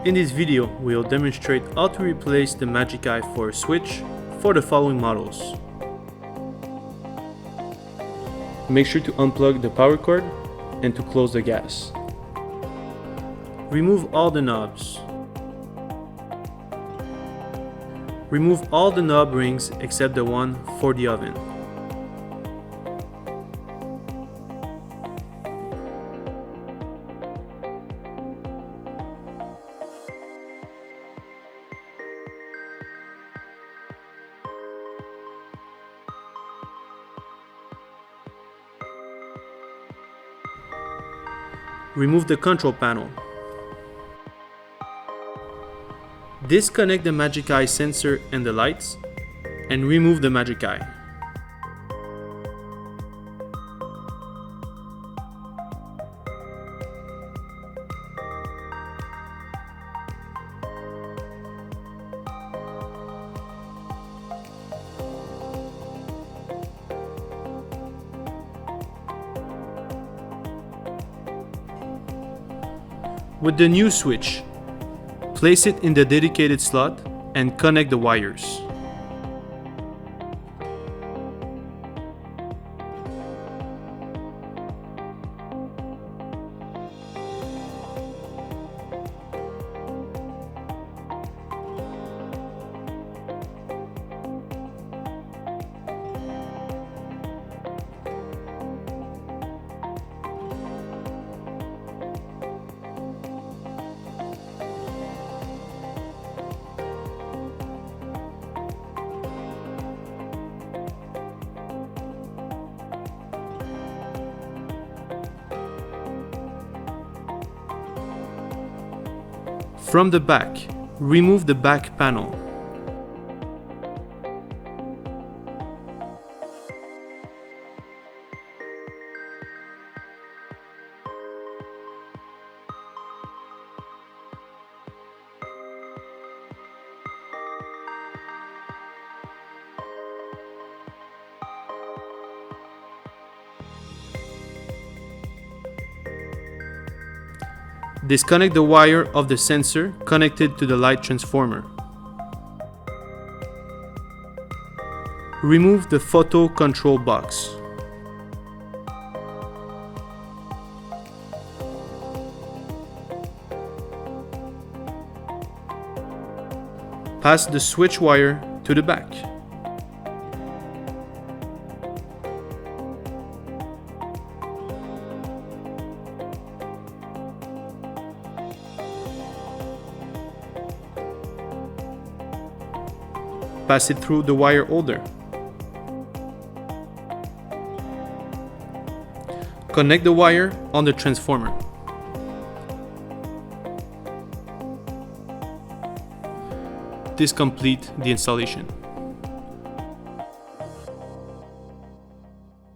In this video, we'll demonstrate how to replace the Magic Eye for a switch for the following models. Make sure to unplug the power cord and to close the gas. Remove all the knobs. Remove all the knob rings except the one for the oven. Remove the control panel. Disconnect the Magic Eye sensor and the lights, and remove the Magic Eye. With the new switch, place it in the dedicated slot and connect the wires. From the back, remove the back panel. Disconnect the wire of the sensor connected to the light transformer. Remove the photo control box. Pass the switch wire to the back. Pass it through the wire holder. Connect the wire on the transformer. This completes the installation.